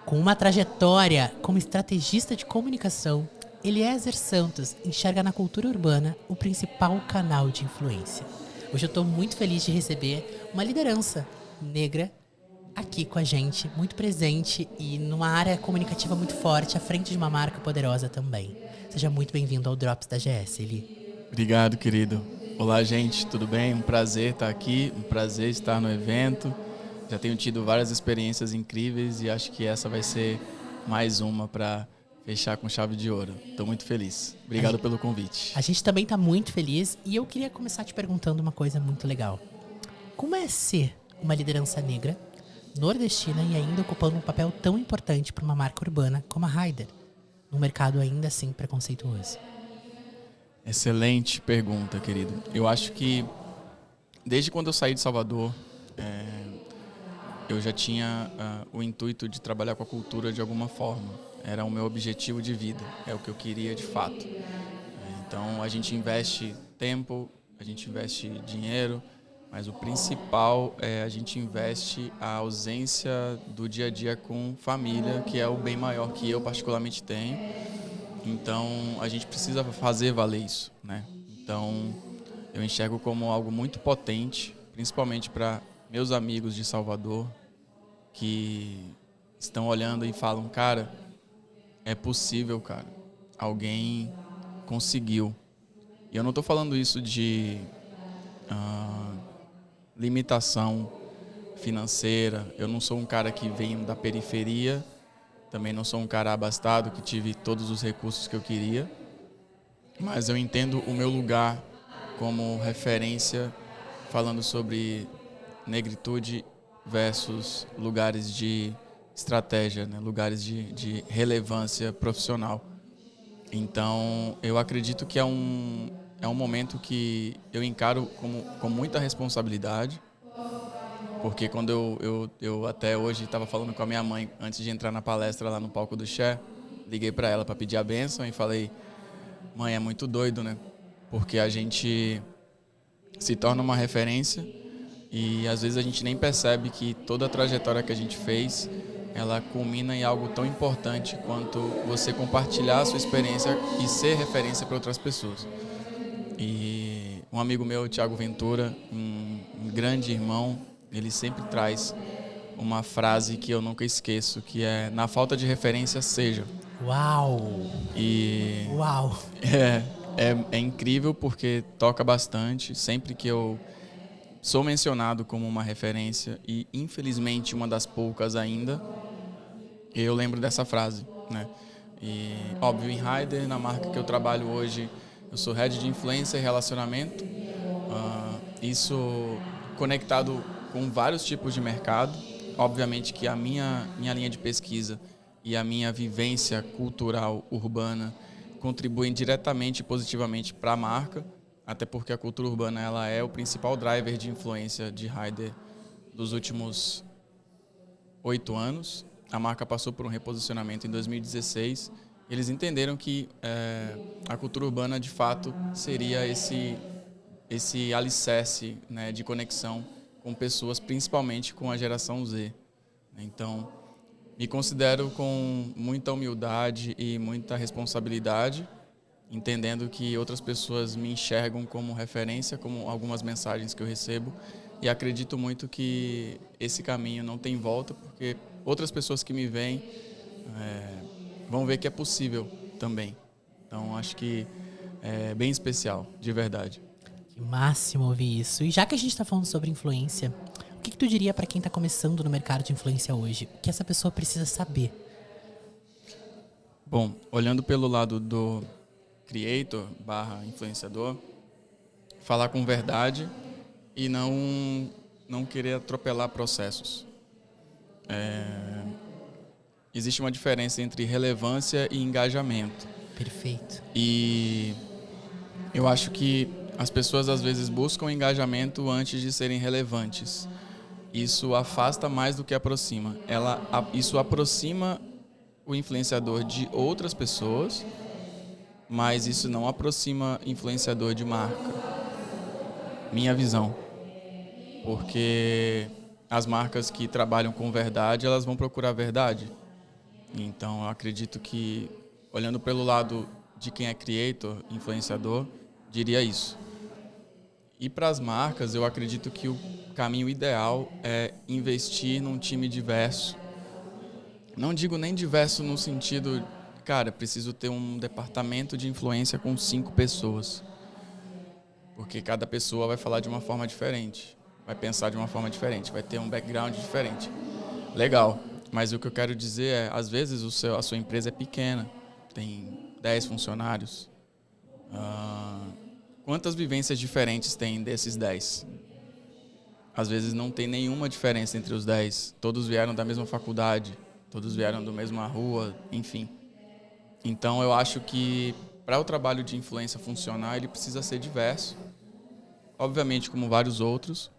Com uma trajetória como estrategista de comunicação, Eliezer Santos enxerga na cultura urbana o principal canal de influência. Hoje eu estou muito feliz de receber uma liderança negra aqui com a gente, muito presente e numa área comunicativa muito forte, à frente de uma marca poderosa também. Seja muito bem-vindo ao Drops da GS, Eli. Obrigado, querido. Olá, gente, tudo bem? Um prazer estar aqui, um prazer estar no evento. Já tenho tido várias experiências incríveis e acho que essa vai ser mais uma para fechar com chave de ouro. Estou muito feliz. Obrigado pelo convite. A gente também está muito feliz e eu queria começar te perguntando uma coisa muito legal. Como é ser uma liderança negra, nordestina e ainda ocupando um papel tão importante para uma marca urbana como a Raider, num mercado ainda assim preconceituoso? Excelente pergunta, querido. Eu acho que desde quando eu saí de Salvador, eu já tinha o intuito de trabalhar com a cultura de alguma forma. Era o meu objetivo de vida, é o que eu queria de fato. Então a gente investe tempo, a gente investe dinheiro, mas o principal é a gente investe a ausência do dia a dia com família, que é o bem maior que eu particularmente tenho. Então a gente precisa fazer valer isso, né? Então eu enxergo como algo muito potente, principalmente para meus amigos de Salvador, que estão olhando e falam, cara, é possível, cara. Alguém conseguiu. E eu não estou falando isso de limitação financeira. Eu não sou um cara que vem da periferia. Também não sou um cara abastado que tive todos os recursos que eu queria. Mas eu entendo o meu lugar como referência falando sobre negritude versus lugares de estratégia, né? Lugares de relevância profissional. Então, eu acredito que é um momento que eu encaro com muita responsabilidade, porque quando eu até hoje estava falando com a minha mãe, antes de entrar na palestra lá no palco do Ché, liguei para ela para pedir a bênção e falei, mãe, é muito doido, né? Porque a gente se torna uma referência e às vezes a gente nem percebe que toda a trajetória que a gente fez, ela culmina em algo tão importante quanto você compartilhar a sua experiência e ser referência para outras pessoas. E um amigo meu, o Thiago Ventura, um grande irmão, ele sempre traz uma frase que eu nunca esqueço, que é: na falta de referência, seja. Uau! E Uau! é incrível porque toca bastante. Sempre que eu sou mencionado como uma referência, e infelizmente uma das poucas ainda, eu lembro dessa frase, né? E óbvio, em Raider, na marca que eu trabalho hoje, eu sou head de influência e relacionamento. Isso conectado com vários tipos de mercado. Obviamente que a minha linha de pesquisa e a minha vivência cultural urbana contribuem diretamente e positivamente para a marca, até porque a cultura urbana ela é o principal driver de influência de Raider dos últimos 8 anos. A marca passou por um reposicionamento em 2016. Eles entenderam que a cultura urbana, de fato, seria esse alicerce, né, de conexão com pessoas, principalmente com a geração Z. Então, me considero com muita humildade e muita responsabilidade, entendendo que outras pessoas me enxergam como referência, como algumas mensagens que eu recebo, e acredito muito que esse caminho não tem volta, porque outras pessoas que me veem vão ver que é possível também. Então, acho que é bem especial, de verdade. Que máximo ouvir isso. E já que a gente tá falando sobre influência, o que tu diria para quem tá começando no mercado de influência hoje? O que essa pessoa precisa saber? Bom, olhando pelo lado do creator / influenciador, falar com verdade e não querer atropelar processos. Existe uma diferença entre relevância e engajamento. Perfeito. E eu acho que as pessoas às vezes buscam engajamento antes de serem relevantes. Isso afasta mais do que aproxima. Isso aproxima o influenciador de outras pessoas, mas isso não aproxima influenciador de marca. Minha visão. Porque as marcas que trabalham com verdade, elas vão procurar verdade. Então, eu acredito que, olhando pelo lado de quem é creator, influenciador, diria isso. E para as marcas, eu acredito que o caminho ideal é investir num time diverso. Não digo nem diverso no sentido, cara, preciso ter um departamento de influência com 5 pessoas. Porque cada pessoa vai falar de uma forma diferente, vai pensar de uma forma diferente, vai ter um background diferente. Legal, mas o que eu quero dizer é, às vezes a sua empresa é pequena, tem 10 funcionários. Quantas vivências diferentes tem desses 10? Às vezes não tem nenhuma diferença entre os 10. Todos vieram da mesma faculdade, todos vieram da mesma rua, enfim. Então eu acho que para o trabalho de influência funcionar, ele precisa ser diverso. Obviamente, como vários outros,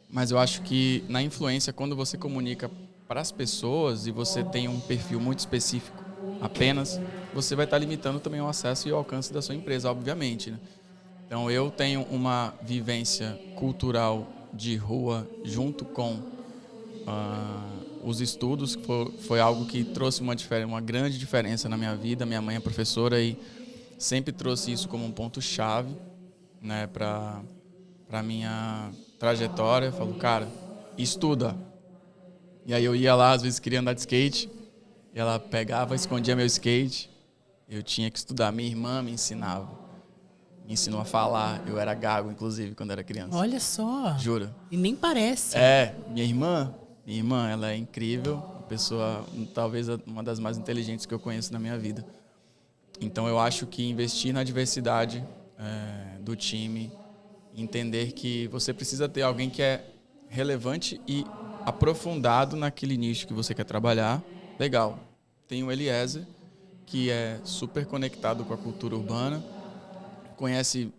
mas eu acho que na influência, quando você comunica para as pessoas e você tem um perfil muito específico apenas, você vai estar limitando também o acesso e o alcance da sua empresa, obviamente, né? Então, eu tenho uma vivência cultural de rua junto com os estudos, que foi algo que trouxe uma grande diferença na minha vida. Minha mãe é professora e sempre trouxe isso como um ponto-chave, né, para minha trajetória. Falou, cara, estuda. E aí eu ia lá, às vezes queria andar de skate, e ela pegava, escondia meu skate. Eu tinha que estudar. Minha irmã me ensinava. Me ensinou a falar. Eu era gago, inclusive, quando era criança. Olha só. Juro. E nem parece. Minha irmã, ela é incrível. Uma pessoa, talvez uma das mais inteligentes que eu conheço na minha vida. Então eu acho que investir na diversidade do time, entender que você precisa ter alguém que é relevante e aprofundado naquele nicho que você quer trabalhar. Legal. Tem o Eliezer, que é super conectado com a cultura urbana, conhece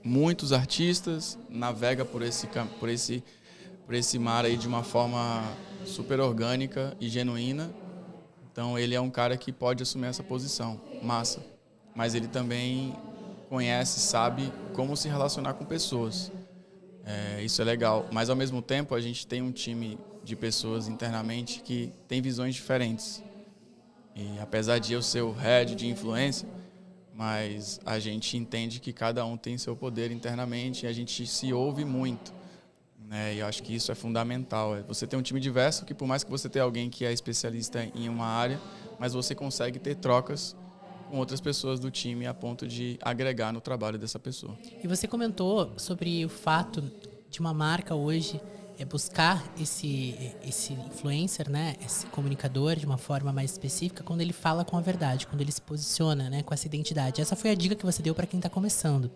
muitos artistas, navega por esse mar aí de uma forma super orgânica e genuína. Então ele é um cara que pode assumir essa posição. Massa. Mas ele também conhece, sabe como se relacionar com pessoas. Isso é legal. Mas, ao mesmo tempo, a gente tem um time de pessoas internamente que tem visões diferentes. E, apesar de eu ser o head de influência, mas a gente entende que cada um tem seu poder internamente e a gente se ouve muito, né? E eu acho que isso é fundamental. Você tem um time diverso que, por mais que você tenha alguém que é especialista em uma área, mas você consegue ter trocas com outras pessoas do time a ponto de agregar no trabalho dessa pessoa. E você comentou sobre o fato de uma marca hoje buscar esse influencer, né, esse comunicador de uma forma mais específica quando ele fala com a verdade, quando ele se posiciona, né, com essa identidade. Essa foi a dica que você deu para quem está começando.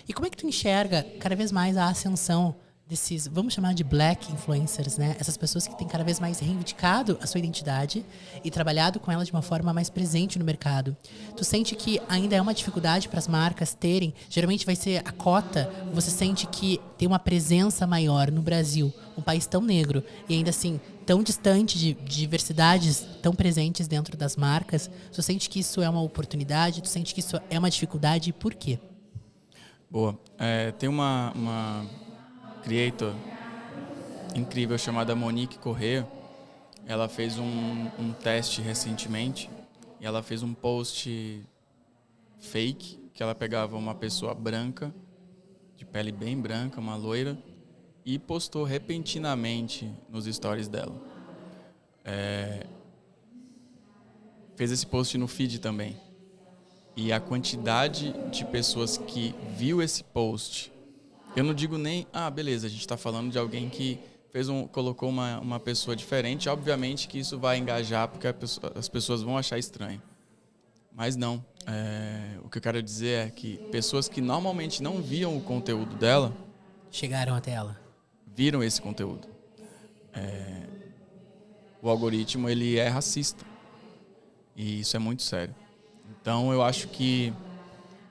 E como é que tu enxerga cada vez mais a ascensão desses, vamos chamar de black influencers, né? Essas pessoas que têm cada vez mais reivindicado a sua identidade e trabalhado com ela de uma forma mais presente no mercado. Tu sente que ainda é uma dificuldade para as marcas terem, geralmente vai ser a cota, você sente que tem uma presença maior no Brasil, um país tão negro e ainda assim tão distante de diversidades tão presentes dentro das marcas. Tu sente que isso é uma oportunidade? Tu sente que isso é uma dificuldade? E por quê? Boa. Tem uma creator incrível chamada Monique Corrêa. Ela fez um teste recentemente e ela fez um post fake que ela pegava uma pessoa branca, de pele bem branca, uma loira, e postou repentinamente nos stories dela. Fez esse post no feed também. E a quantidade de pessoas que viu esse post, eu não digo nem, beleza, a gente está falando de alguém que colocou uma pessoa diferente, obviamente que isso vai engajar, porque as pessoas vão achar estranho. Mas não. O que eu quero dizer é que pessoas que normalmente não viam o conteúdo dela chegaram até ela. Viram esse conteúdo. O algoritmo, ele é racista. E isso é muito sério. Então, eu acho que,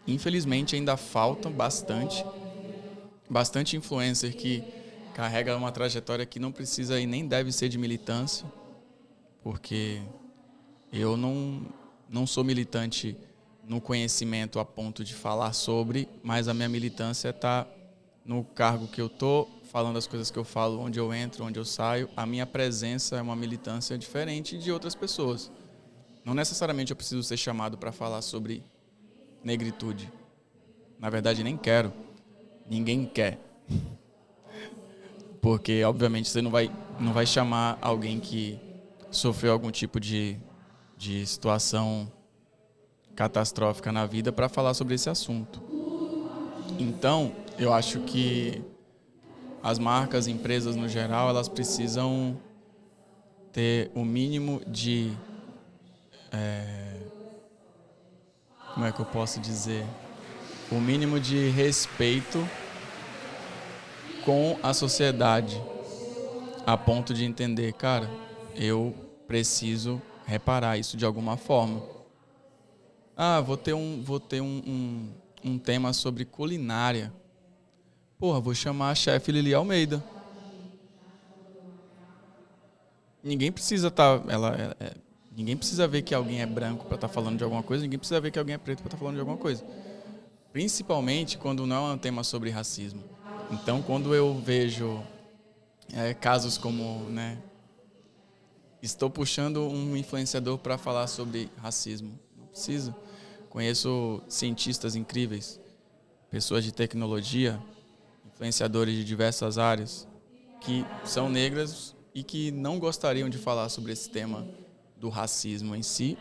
infelizmente, ainda falta bastante influencer que carrega uma trajetória que não precisa e nem deve ser de militância, porque eu não sou militante no conhecimento a ponto de falar sobre, mas a minha militância está no cargo que eu tô, falando as coisas que eu falo, onde eu entro, onde eu saio, a minha presença é uma militância diferente de outras pessoas. Não necessariamente eu preciso ser chamado para falar sobre negritude. Na verdade, nem quero. Ninguém quer. Porque, obviamente, você não vai chamar alguém que sofreu algum tipo de situação catastrófica na vida para falar sobre esse assunto. Então, eu acho que as marcas, empresas no geral, elas precisam ter o mínimo de... como é que eu posso dizer? O mínimo de respeito com a sociedade, a ponto de entender, cara, eu preciso reparar isso de alguma forma. Ah, vou ter um tema sobre culinária. Porra, vou chamar a chefe Lili Almeida. Ninguém precisa ninguém precisa ver que alguém é branco para estar falando de alguma coisa, ninguém precisa ver que alguém é preto para estar falando de alguma coisa. Principalmente quando não é um tema sobre racismo. Então, quando eu vejo casos como, né, estou puxando um influenciador para falar sobre racismo. Não precisa. Conheço cientistas incríveis, pessoas de tecnologia, influenciadores de diversas áreas, que são negras e que não gostariam de falar sobre esse tema do racismo em si,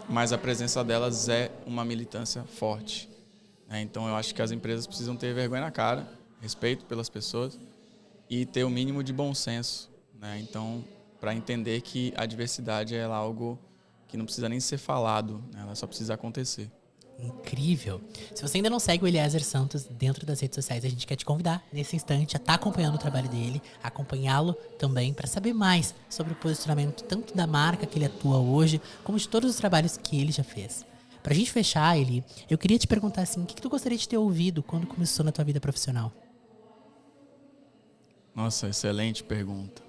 mas a presença delas é uma militância forte. Então, eu acho que as empresas precisam ter vergonha na cara, respeito pelas pessoas e ter o mínimo de bom senso. Então, para entender que a diversidade é algo que não precisa nem ser falado, ela só precisa acontecer. Incrível. Se você ainda não segue o Eliezer Santos dentro das redes sociais, a gente quer te convidar nesse instante a estar acompanhando o trabalho dele, acompanhá-lo também para saber mais sobre o posicionamento tanto da marca que ele atua hoje, como de todos os trabalhos que ele já fez. Pra gente fechar, Eli, eu queria te perguntar assim, o que tu gostaria de ter ouvido quando começou na tua vida profissional? Nossa, excelente pergunta.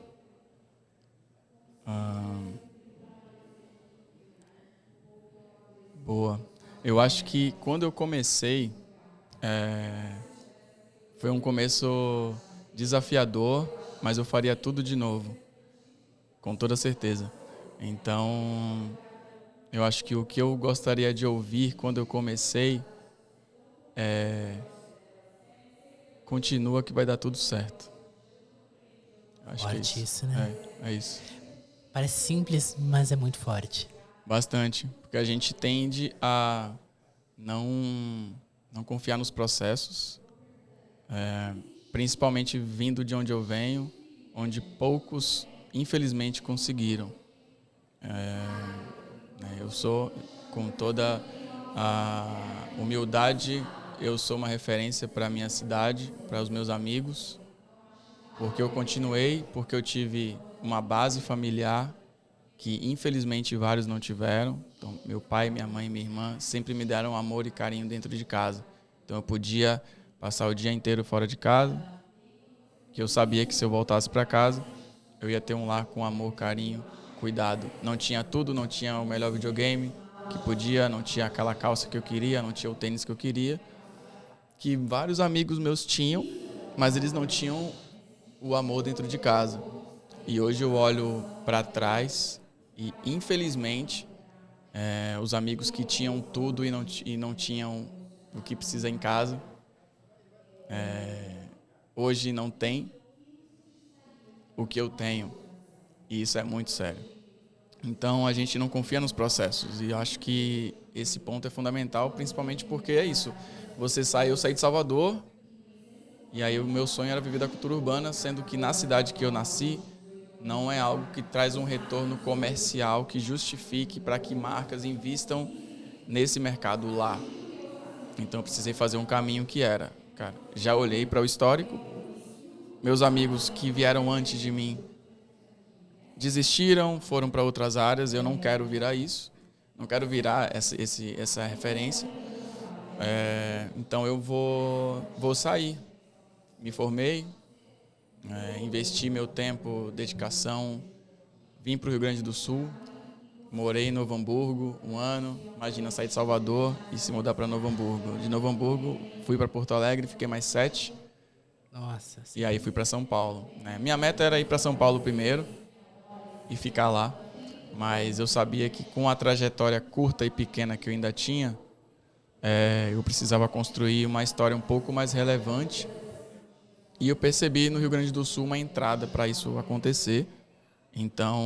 Boa. Eu acho que quando eu comecei, foi um começo desafiador, mas eu faria tudo de novo, com toda certeza. Então, eu acho que o que eu gostaria de ouvir quando eu comecei continua que vai dar tudo certo. Acho Forte que é isso, né? É isso. Parece simples, mas é muito forte. Bastante, porque a gente tende a não confiar nos processos, principalmente vindo de onde eu venho, onde poucos, infelizmente, conseguiram. Eu sou, com toda a humildade, eu sou uma referência para a minha cidade, para os meus amigos, porque eu continuei, porque eu tive uma base familiar que infelizmente vários não tiveram. Então, meu pai, minha mãe e minha irmã sempre me deram amor e carinho dentro de casa. Então eu podia passar o dia inteiro fora de casa, que eu sabia que se eu voltasse para casa, eu ia ter um lar com amor, carinho, cuidado. Não tinha tudo, não tinha o melhor videogame que podia, não tinha aquela calça que eu queria, não tinha o tênis que eu queria, que vários amigos meus tinham, mas eles não tinham o amor dentro de casa. E hoje eu olho para trás e, infelizmente, os amigos que tinham tudo e não tinham o que precisa em casa, hoje não tem o que eu tenho. E isso é muito sério. Então, a gente não confia nos processos. E eu acho que esse ponto é fundamental, principalmente porque é isso. Eu saí de Salvador, e aí o meu sonho era viver da cultura urbana, sendo que na cidade que eu nasci, não é algo que traz um retorno comercial que justifique para que marcas invistam nesse mercado lá. Então eu precisei fazer um caminho que era, cara, já olhei para o histórico, meus amigos que vieram antes de mim desistiram, foram para outras áreas, eu não quero virar isso, não quero virar essa referência. Então eu vou sair. Me formei, investi meu tempo, dedicação, vim para o Rio Grande do Sul, morei em Novo Hamburgo 1 ano, imagina sair de Salvador e se mudar para Novo Hamburgo. De Novo Hamburgo fui para Porto Alegre, fiquei mais 7, Nossa. Sim. E aí fui para São Paulo, né? Minha meta era ir para São Paulo primeiro e ficar lá. Mas eu sabia que com a trajetória curta e pequena que eu ainda tinha, eu precisava construir uma história um pouco mais relevante. E eu percebi no Rio Grande do Sul uma entrada para isso acontecer. Então,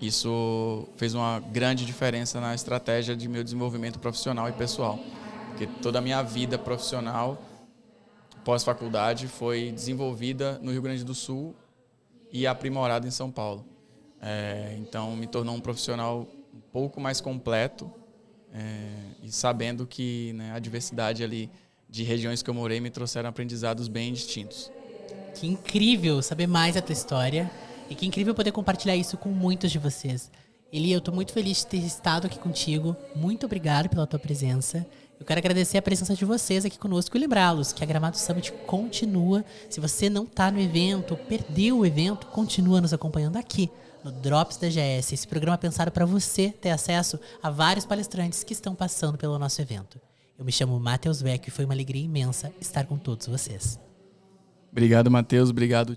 isso fez uma grande diferença na estratégia de meu desenvolvimento profissional e pessoal. Porque toda a minha vida profissional, pós-faculdade, foi desenvolvida no Rio Grande do Sul e aprimorada em São Paulo. Então, me tornou um profissional um pouco mais completo, e sabendo que, né, a diversidade ali de regiões que eu morei me trouxeram aprendizados bem distintos. Que incrível saber mais a tua história e que incrível poder compartilhar isso com muitos de vocês. Eli, eu estou muito feliz de ter estado aqui contigo. Muito obrigado pela tua presença. Eu quero agradecer a presença de vocês aqui conosco e lembrá-los que a Gramado Summit continua. Se você não está no evento, perdeu o evento, continua nos acompanhando aqui no Drops da GS. Esse programa é pensado para você ter acesso a vários palestrantes que estão passando pelo nosso evento. Eu me chamo Matheus Vecchio e foi uma alegria imensa estar com todos vocês. Obrigado, Matheus. Obrigado.